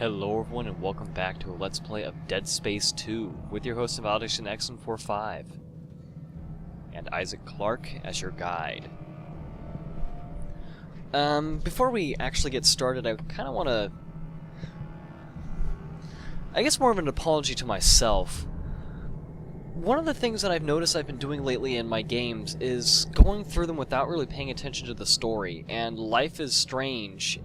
Hello everyone and welcome back to a Let's Play of Dead Space 2 with your host of AudictionX145 and Isaac Clarke as your guide. Before we actually get started, I kind of want to... I guess more of an apology to myself. One of the things that I've noticed I've been doing lately in my games is going through them without really paying attention to the story, and Life is Strange,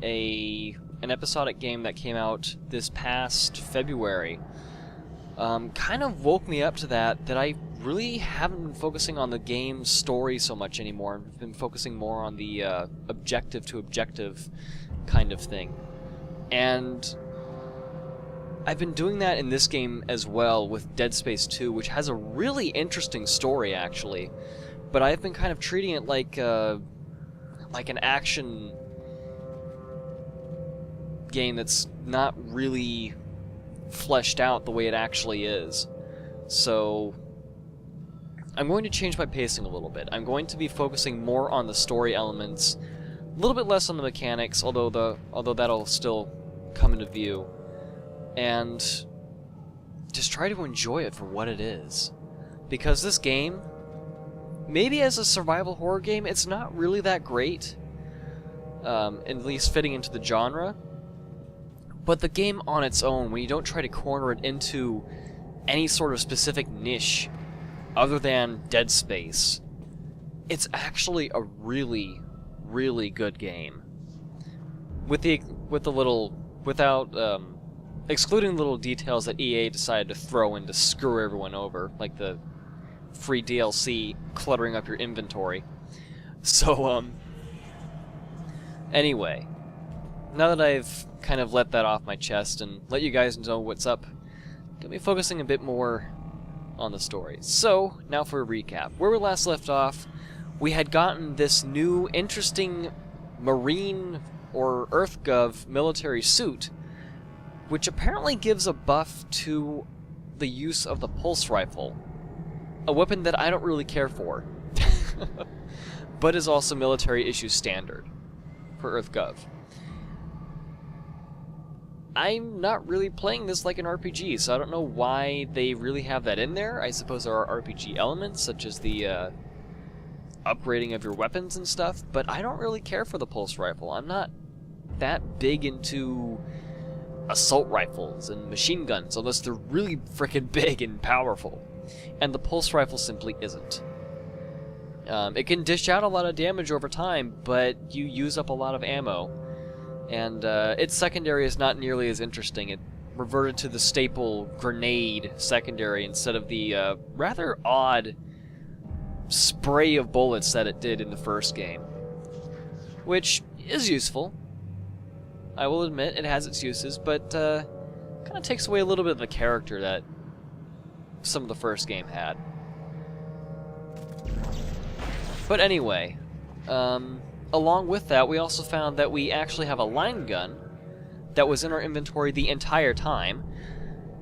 an episodic game that came out this past February, kind of woke me up to that I really haven't been focusing on the game's story so much anymore. I've been focusing more on the objective to objective kind of thing. And I've been doing that in this game as well with Dead Space 2, which has a really interesting story actually, but I've been kind of treating it like an action game that's not really fleshed out the way it actually is. So I'm going to change my pacing a little bit. I'm going to be focusing more on the story elements, a little bit less on the mechanics, although that'll still come into view, and just try to enjoy it for what it is. Because this game, maybe as a survival horror game, it's not really that great, at least fitting into the genre. But the game on its own, when you don't try to corner it into any sort of specific niche other than Dead Space, it's actually a really, really good game. Excluding little details that EA decided to throw in to screw everyone over, like the free DLC cluttering up your inventory. So, anyway, now that I've kind of let that off my chest and let you guys know what's up, gonna be focusing a bit more on the story. So, now for a recap. Where we last left off, we had gotten this new interesting Marine or EarthGov military suit, which apparently gives a buff to the use of the pulse rifle, a weapon that I don't really care for, but is also military issue standard for EarthGov. I'm not really playing this like an RPG, so I don't know why they really have that in there. I suppose there are RPG elements, such as the upgrading of your weapons and stuff, but I don't really care for the pulse rifle. I'm not that big into assault rifles and machine guns, unless they're really frickin' big and powerful. And the pulse rifle simply isn't. It can dish out a lot of damage over time, but you use up a lot of ammo. And its secondary is not nearly as interesting. It reverted to the staple grenade secondary instead of the rather odd spray of bullets that it did in the first game. Which is useful. I will admit it has its uses, but kind of takes away a little bit of the character that some of the first game had. But anyway, along with that, we also found that we actually have a line gun that was in our inventory the entire time.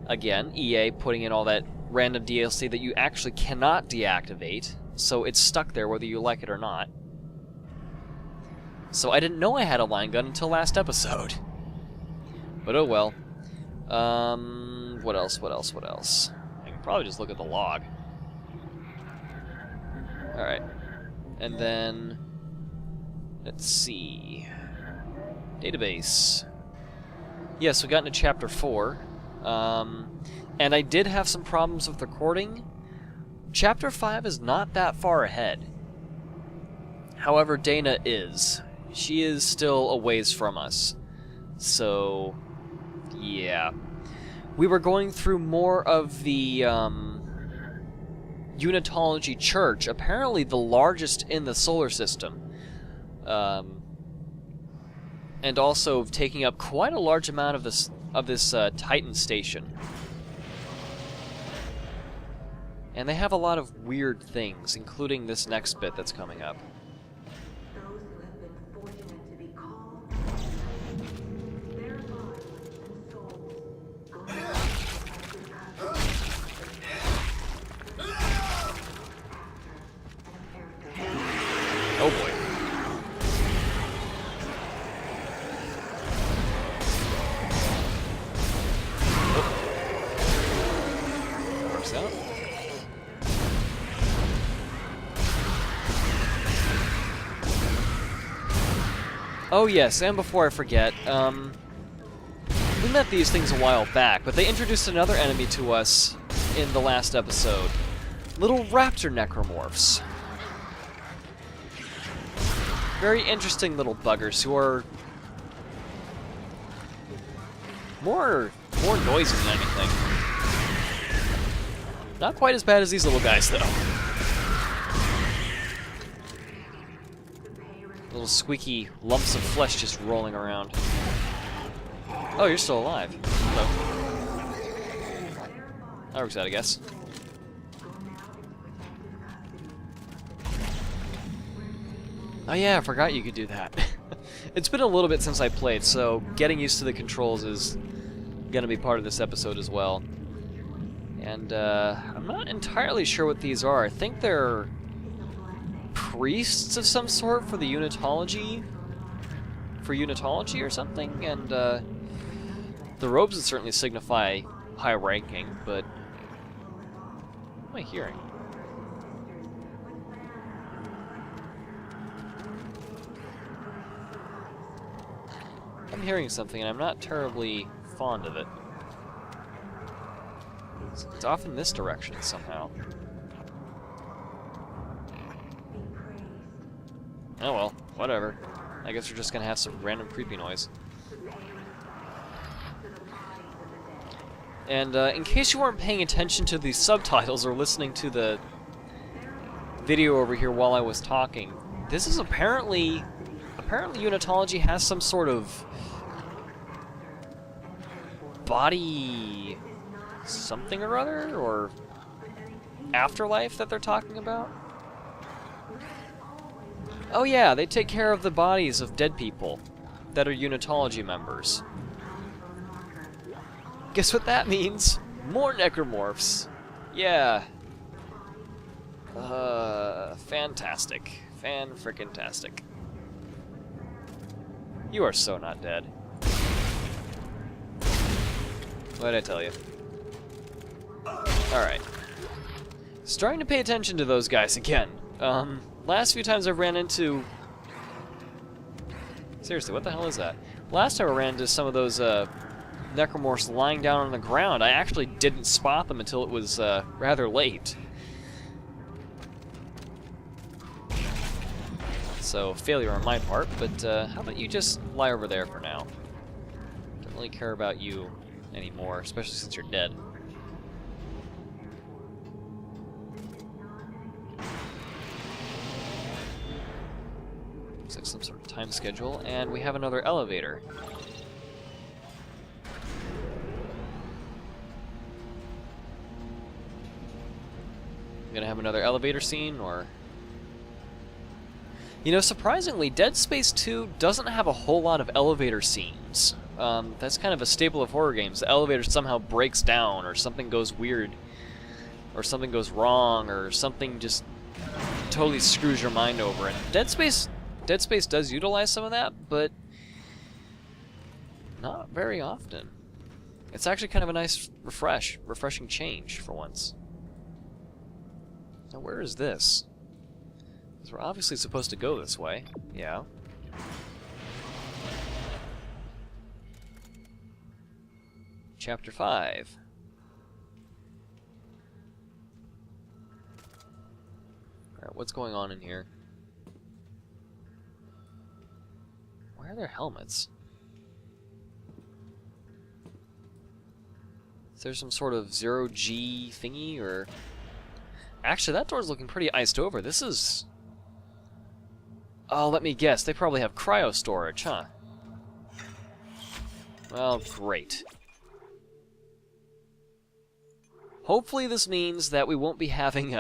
Again, EA putting in all that random DLC that you actually cannot deactivate, so it's stuck there whether you like it or not. So I didn't know I had a line gun until last episode. But oh well. What else? I can probably just look at the log. Alright. And then... let's see... database. Yes, we got into Chapter 4. And I did have some problems with recording. Chapter 5 is not that far ahead. However, Dana is. She is still a ways from us. So, yeah. We were going through more of the Unitology Church, apparently the largest in the solar system. And also taking up quite a large amount of this Titan station. And they have a lot of weird things, including this next bit that's coming up. Oh boy. Oh yes, and before I forget, we met these things a while back, but they introduced another enemy to us in the last episode. Little raptor necromorphs. Very interesting little buggers who are more noisy than anything. Not quite as bad as these little guys, though. Little squeaky lumps of flesh just rolling around. Oh, you're still alive. Hello. That works out, I guess. Oh yeah, I forgot you could do that. It's been a little bit since I played, so getting used to the controls is gonna be part of this episode as well. And I'm not entirely sure what these are. I think they're priests of some sort for the Unitology? For Unitology or something? And the robes would certainly signify high ranking, but what am I hearing? I'm hearing something and I'm not terribly fond of it. It's off in this direction somehow. Oh well, whatever. I guess we're just gonna have some random creepy noise. And in case you weren't paying attention to the subtitles or listening to the video over here while I was talking, this is apparently Unitology has some sort of body something or other, or afterlife that they're talking about. Oh yeah, they take care of the bodies of dead people that are Unitology members. Guess what that means? More necromorphs. Yeah. Fantastic. Fan-frickin-tastic. You are so not dead. What'd I tell you? Alright. Starting to pay attention to those guys again. Last few times I've ran into... Seriously, what the hell is that? Last time I ran into some of those, necromorphs lying down on the ground, I actually didn't spot them until it was, rather late. So, failure on my part, but, how about you just lie over there for now? Don't really care about you anymore, especially since you're dead. Looks like some sort of time schedule, and we have another elevator. Gonna have another elevator scene, or... You know, surprisingly, Dead Space 2 doesn't have a whole lot of elevator scenes. That's kind of a staple of horror games. The elevator somehow breaks down, or something goes weird, or something goes wrong, or something just totally screws your mind over. And Dead Space does utilize some of that, but not very often. It's actually kind of a nice refreshing change for once. Now, where is this? Because we're obviously supposed to go this way. Yeah. Chapter 5. Alright, what's going on in here? Why are there helmets? Is there some sort of zero-G thingy, or... Actually, that door's looking pretty iced over. This is... Oh, let me guess. They probably have cryo storage, huh? Well, great. Hopefully this means that we won't be having,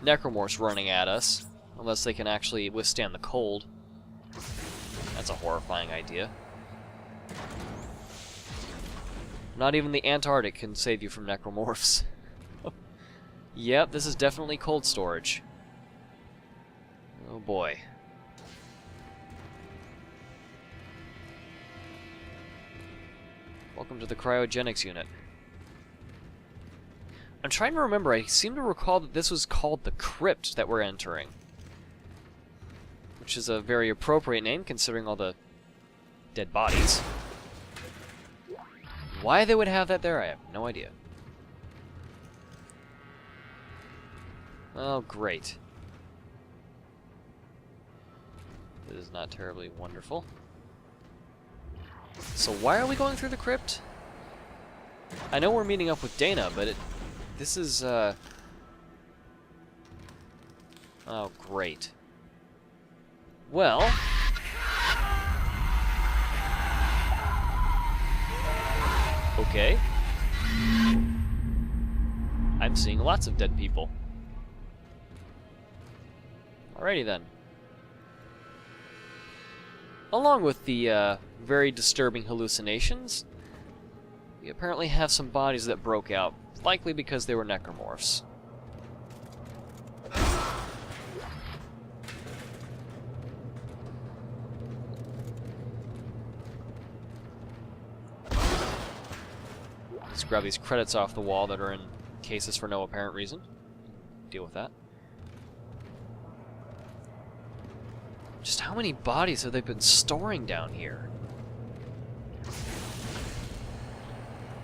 necromorphs running at us. Unless they can actually withstand the cold. That's a horrifying idea. Not even the Antarctic can save you from necromorphs. Yep, this is definitely cold storage. Oh boy. Welcome to the cryogenics unit. I'm trying to remember, I seem to recall that this was called the crypt that we're entering. which is a very appropriate name considering all the dead bodies. Why they would have that there, I have no idea. Oh, great. This is not terribly wonderful. So why are we going through the crypt? I know we're meeting up with Dana, but this is, oh, great. Well... okay. I'm seeing lots of dead people. Alrighty then. Along with the very disturbing hallucinations, we apparently have some bodies that broke out, likely because they were necromorphs. Let's grab these credits off the wall that are in cases for no apparent reason. Deal with that. Just how many bodies have they been storing down here?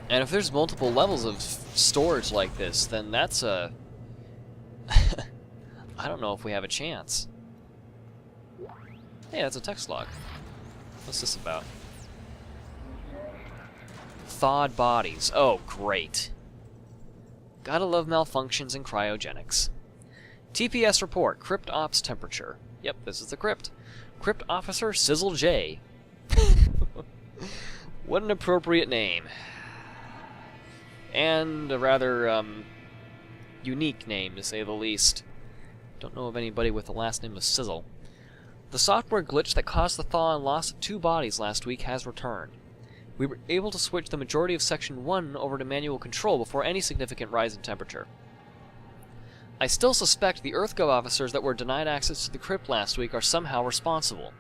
And if there's multiple levels of storage like this, then that's a... I don't know if we have a chance. Hey, that's a text log. What's this about? Thawed bodies. Oh, great. Gotta love malfunctions in cryogenics. TPS report, crypt ops temperature. Yep, this is the crypt. Crypt Officer Sizzle J. What an appropriate name. And a rather, unique name, to say the least. Don't know of anybody with the last name of Sizzle. The software glitch that caused the thaw and loss of 2 bodies last week has returned. We were able to switch the majority of Section 1 over to manual control before any significant rise in temperature. I still suspect the EarthGov officers that were denied access to the crypt last week are somehow responsible.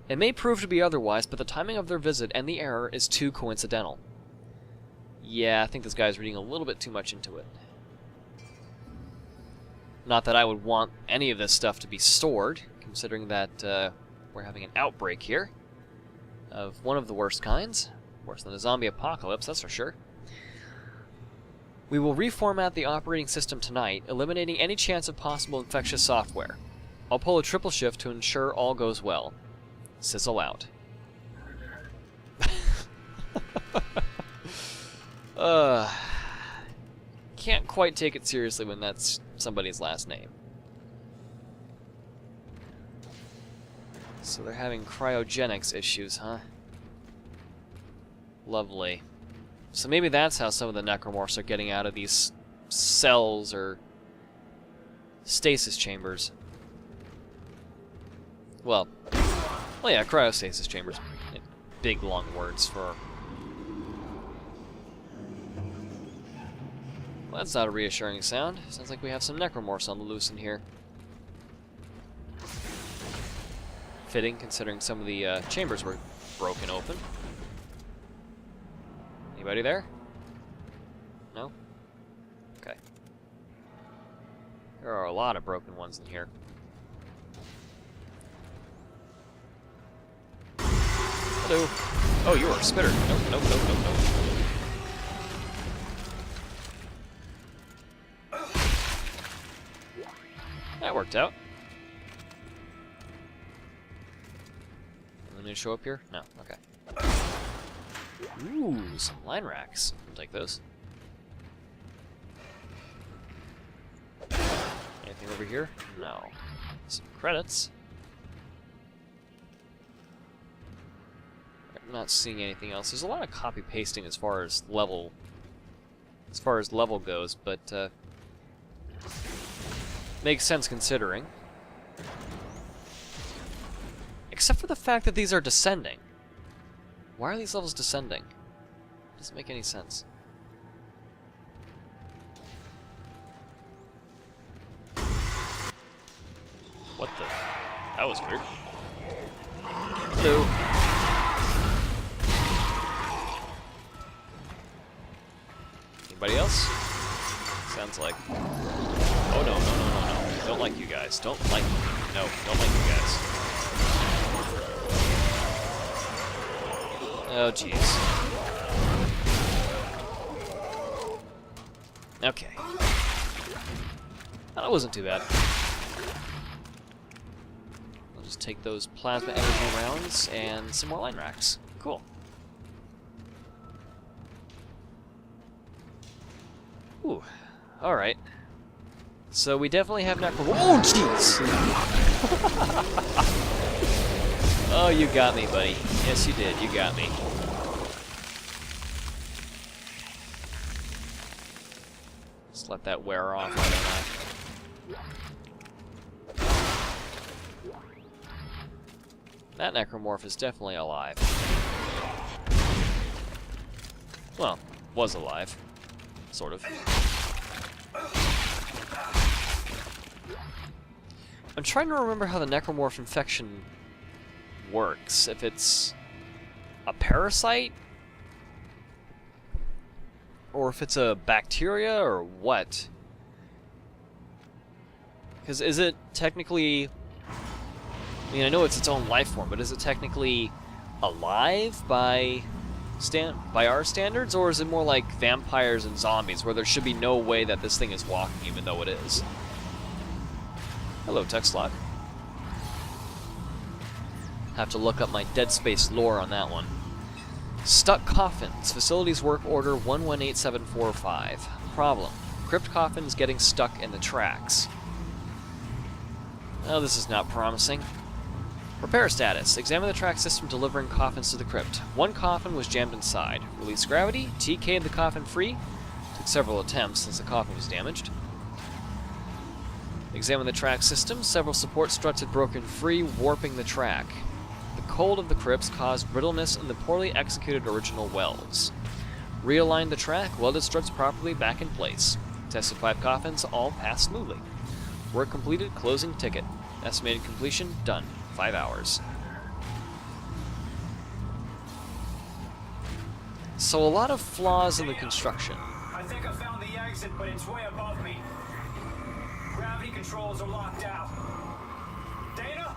It may prove to be otherwise, but the timing of their visit and the error is too coincidental. Yeah, I think this guy's reading a little bit too much into it. Not that I would want any of this stuff to be stored, considering that we're having an outbreak here of one of the worst kinds. Worse than a zombie apocalypse, that's for sure. We will reformat the operating system tonight, eliminating any chance of possible infectious software. I'll pull a triple shift to ensure all goes well. Sizzle out. Can't quite take it seriously when that's somebody's last name. So they're having cryogenics issues, huh? Lovely. So maybe that's how some of the necromorphs are getting out of these cells or stasis chambers. Well, yeah, cryostasis chambers. Big long words for... Well, that's not a reassuring sound. Sounds like we have some necromorphs on the loose in here. Fitting, considering some of the chambers were broken open. Anybody there? No? Okay. There are a lot of broken ones in here. Hello. Oh, you are a spitter. Nope, nope, nope, nope, nope. That worked out. Anyone show up here? No. Okay. Ooh, some line racks. I'll take those. Anything over here? No. Some credits. I'm not seeing anything else. There's a lot of copy pasting as far as level goes, but makes sense considering. Except for the fact that these are descending. Why are these levels descending? Doesn't make any sense. What the? That was weird. Hello. Anybody else? Sounds like... Oh no, no, no, no, no. Don't like you guys. Don't like you. No, don't like you guys. Oh, jeez. Okay. That wasn't too bad. I'll just take those plasma energy rounds and some more line racks. Cool. Ooh. Alright. So we definitely have Necro... Oh, jeez! Oh, you got me, buddy. Yes, you did. You got me. Just let that wear off, I don't know. That necromorph is definitely alive. Well, was alive. Sort of. I'm trying to remember how the necromorph infection works. If it's a parasite? Or if it's a bacteria, or what? Because is it technically... I mean, I know it's its own life form, but is it technically alive by our standards, or is it more like vampires and zombies, where there should be no way that this thing is walking, even though it is? Hello, text slot. Have to look up my Dead Space lore on that one. Stuck coffins. Facilities work order 118745. Problem. Crypt coffins getting stuck in the tracks. Oh, this is not promising. Repair status. Examine the track system delivering coffins to the crypt. One coffin was jammed inside. Release gravity. TK'd the coffin free. Took several attempts since the coffin was damaged. Examine the track system. Several support struts had broken free, warping the track. The cold of the crypts caused brittleness in the poorly executed original welds. Realign the track, welded struts properly back in place. Tested 5 coffins, all passed smoothly. Work completed, closing ticket. Estimated completion, done. 5 hours. So a lot of flaws in the construction. I think I found the exit, but it's way above me. Gravity controls are locked out. Dana?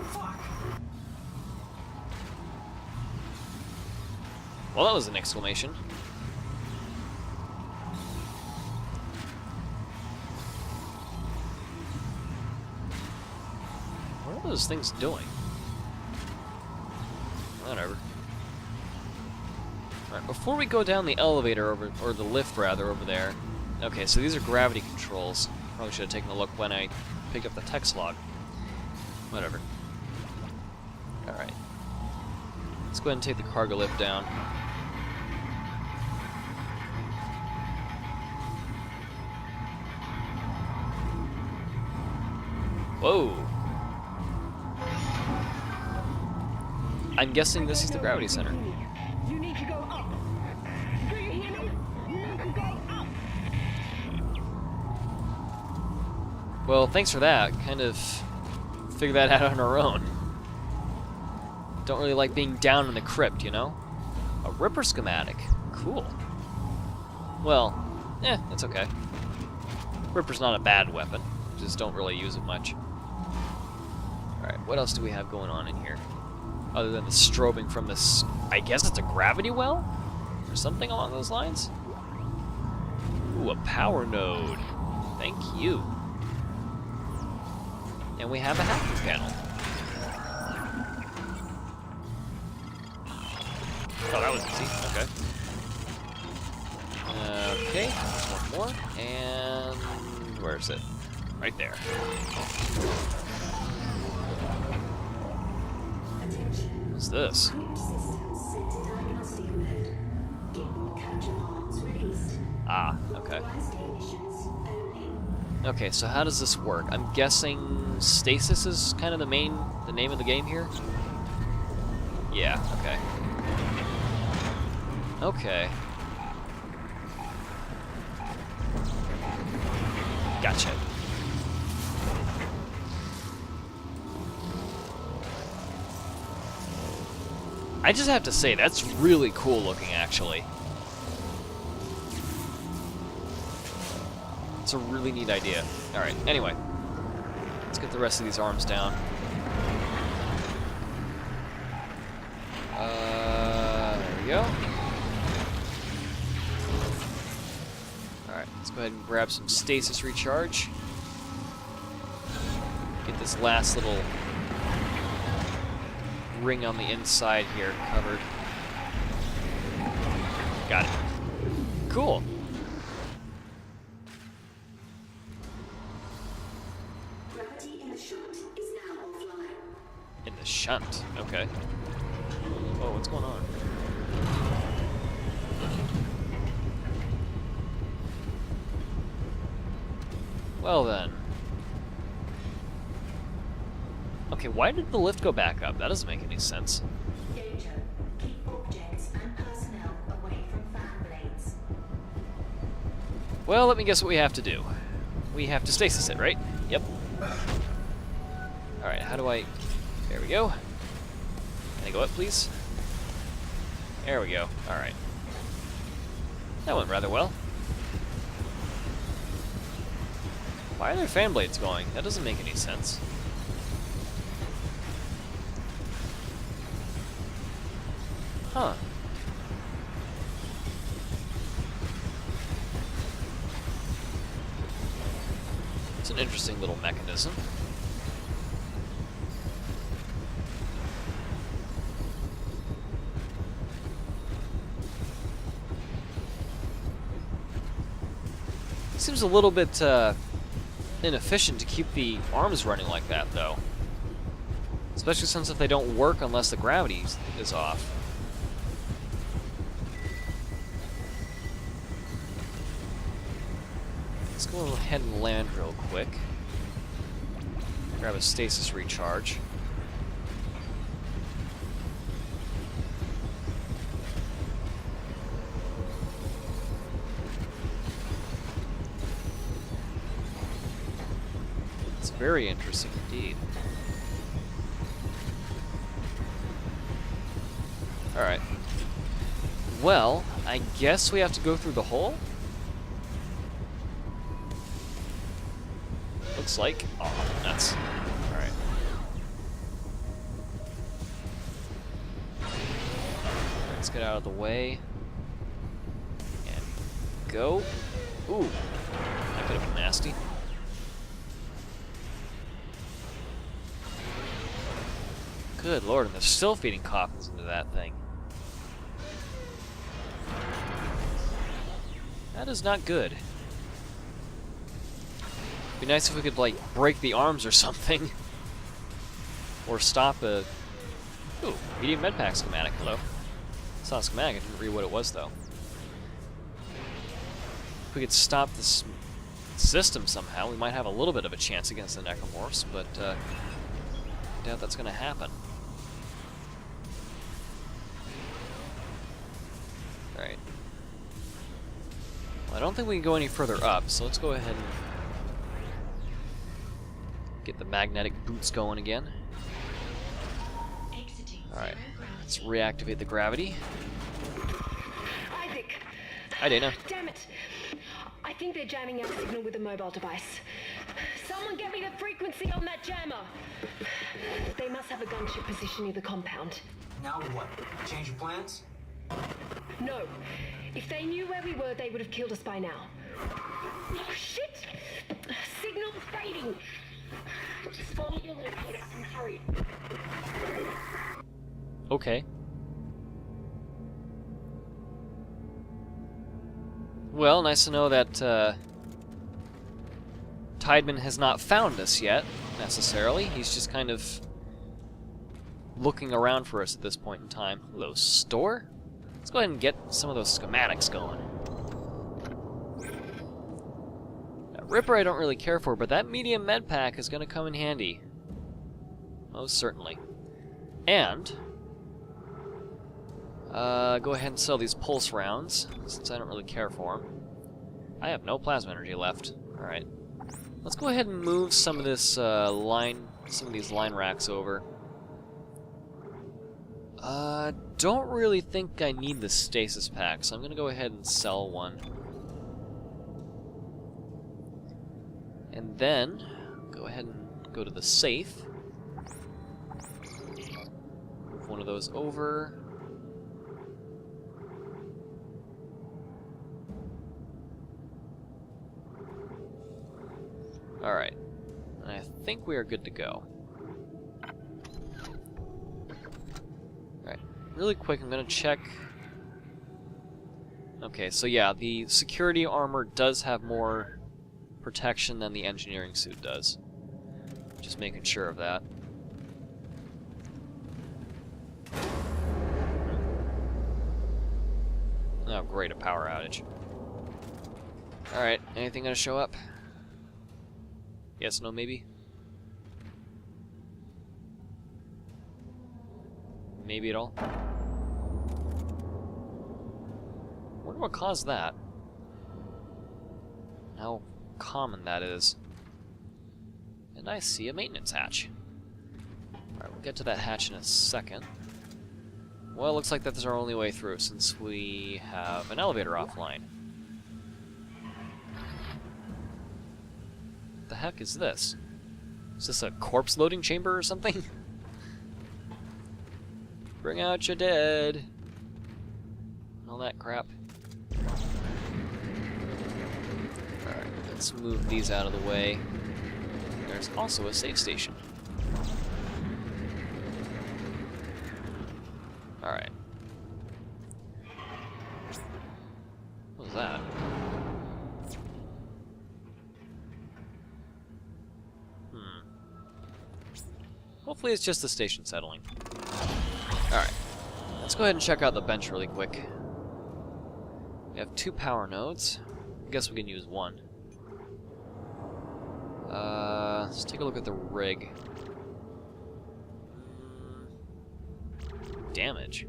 Fuck. Well, that was an exclamation. What are those things doing? Whatever. Alright, before we go down the elevator over, or the lift rather, over there. Okay, so these are gravity controls. Probably should have taken a look when I picked up the text log. Whatever. Alright. Let's go ahead and take the cargo lift down. Whoa! I'm guessing this is the gravity center. You need to go up. Do you hear me? You need to go up. Well, thanks for that. Kind of figured that out on our own. Don't really like being down in the crypt, you know? A Ripper schematic. Cool. Well, it's okay. Ripper's not a bad weapon. Just don't really use it much. Alright, what else do we have going on in here? Other than the strobing from this... I guess it's a gravity well? Or something along those lines? Ooh, a power node. Thank you. And we have a hacking panel. Oh, that was easy. Okay. Okay, one more. And... where is it? Right there. What's this? Ah, okay. Okay, so how does this work? I'm guessing stasis is kind of the name of the game here? Yeah, okay. Okay. Gotcha. I just have to say, that's really cool looking, actually. It's a really neat idea. Alright, anyway. get the rest of these arms down. There we go. Alright, let's go ahead and grab some stasis recharge. Get this last little ring on the inside here covered. Got it. Cool. Gravity in the shunt is now offline. In the shunt, okay. Oh, what's going on? Well then. Okay, why did the lift go back up? That doesn't make any sense. Danger. Keep objects and personnel away from fan blades. Well, let me guess what we have to do. We have to stasis it, right? Yep. Alright, how do I... There we go. Can I go up, please? There we go. Alright. That went rather well. Why are there fan blades going? That doesn't make any sense. Huh. It's an interesting little mechanism. Seems a little bit inefficient to keep the arms running like that, though. Especially since if they don't work unless the gravity is off. Let's go ahead and land real quick. Grab a stasis recharge. It's very interesting indeed. Alright. Well, I guess we have to go through the hole? Looks like. Oh, nuts. Alright. Let's get out of the way. And go. Ooh. That could have been nasty. Good lord, and they're still feeding coffins into that thing. That is not good. Be nice if we could, like, break the arms or something. Or stop a... Ooh, medium medpack schematic, hello. It's not a schematic, I didn't read what it was, though. If we could stop this system somehow, we might have a little bit of a chance against the Necromorphs, but, I doubt that's gonna happen. Alright. Well, I don't think we can go any further up, so let's go ahead and get the magnetic boots going again. Alright, let's reactivate the gravity. Isaac! Hi, Dana. Damn it! I think they're jamming our signal with a mobile device. Someone get me the frequency on that jammer! They must have a gunship position near the compound. Now what? Change your plans? No. If they knew where we were, they would have killed us by now. Oh, shit! Signal fading! Just follow your locator and hurry. Okay. Well, nice to know that Tiedemann has not found us yet, necessarily. He's just kind of looking around for us at this point in time. Hello, store? Let's go ahead and get some of those schematics going. Now, Ripper I don't really care for, but that medium med pack is going to come in handy. Most certainly. And go ahead and sell these pulse rounds, since I don't really care for them. I have no plasma energy left. Alright. Let's go ahead and move some of this some of these line racks over. Don't really think I need the stasis pack, so I'm gonna go ahead and sell one. And then, go ahead and go to the safe. Move one of those over. Alright. I think we are good to go. Alright. Really quick, I'm gonna check. Okay, so yeah, the security armor does have more protection than the engineering suit does. Just making sure of that. Oh, great, a power outage. Alright, anything gonna show up? Yes, no, maybe? Maybe at all? Wonder what caused that. How common that is. And I see a maintenance hatch. Alright, we'll get to that hatch in a second. Well, it looks like that's our only way through since we have an elevator offline. What the heck is this? Is this a corpse loading chamber or something? Bring out your dead. All that crap. Alright, let's move these out of the way. There's also a save station. Alright. What was that? Hopefully it's just the station settling. Alright. Let's go ahead and check out the bench really quick. We have 2 power nodes. I guess we can use 1. Let's take a look at the rig. Damage.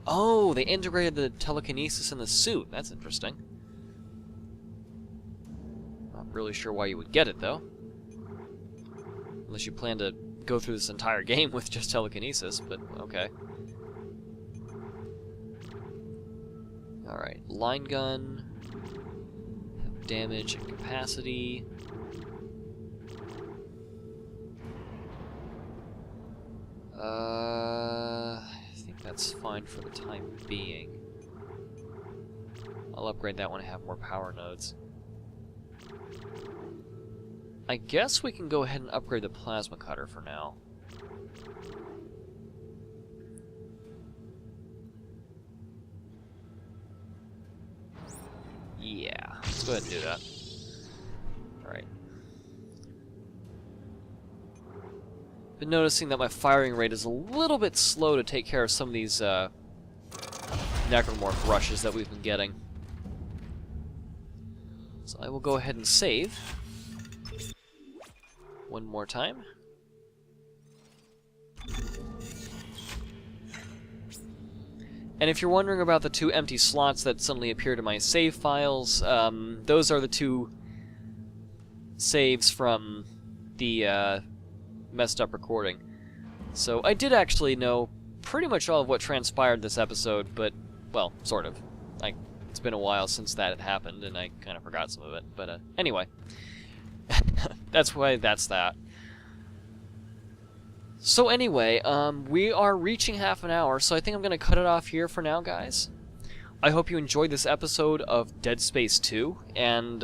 Oh, they integrated the telekinesis in the suit. That's interesting. Not really sure why you would get it, though. Unless you plan to go through this entire game with just telekinesis, but okay. Alright, line gun. Have damage and capacity. I think that's fine for the time being. I'll upgrade that one and have more power nodes. I guess we can go ahead and upgrade the plasma cutter for now. Yeah, let's go ahead and do that. Alright. Been noticing that my firing rate is a little bit slow to take care of some of these necromorph rushes that we've been getting. So I will go ahead and save. One more time. And if you're wondering about the 2 empty slots that suddenly appeared in my save files, those are the 2 saves from the messed up recording. So I did actually know pretty much all of what transpired this episode, but, well, sort of. It's been a while since that had happened, and I kind of forgot some of it. But anyway, that's why that's that. So anyway, we are reaching half an hour, so I think I'm going to cut it off here for now, guys. I hope you enjoyed this episode of Dead Space 2, and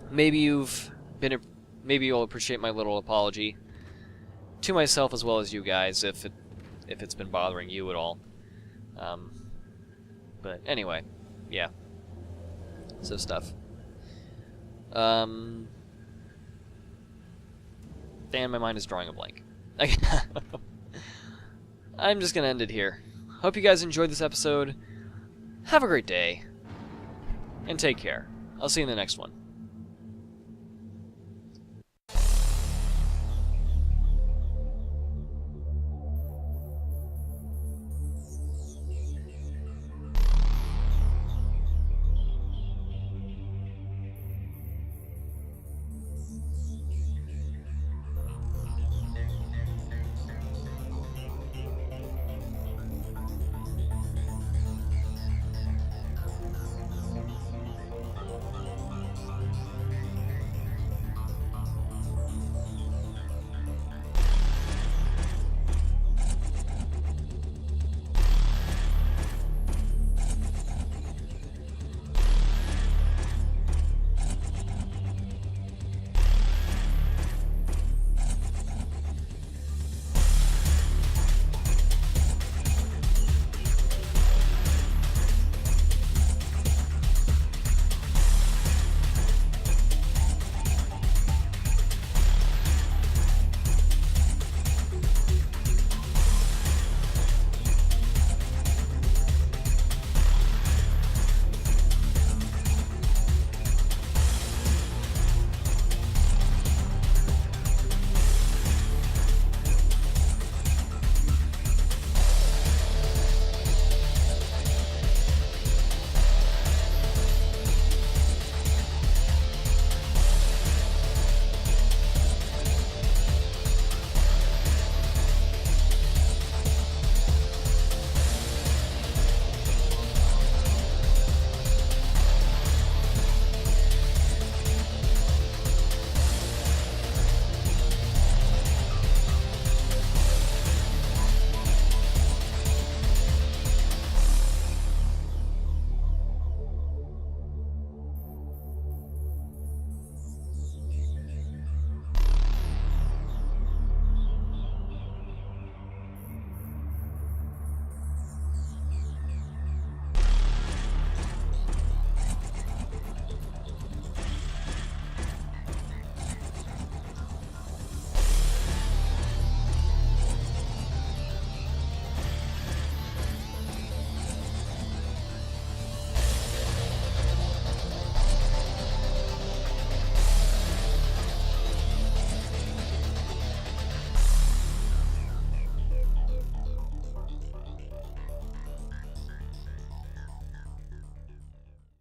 maybe you'll appreciate my little apology to myself as well as you guys if it's been bothering you at all. But anyway, yeah. So stuff. Damn, my mind is drawing a blank. I'm just gonna end it here. Hope you guys enjoyed this episode. Have a great day. And take care. I'll see you in the next one.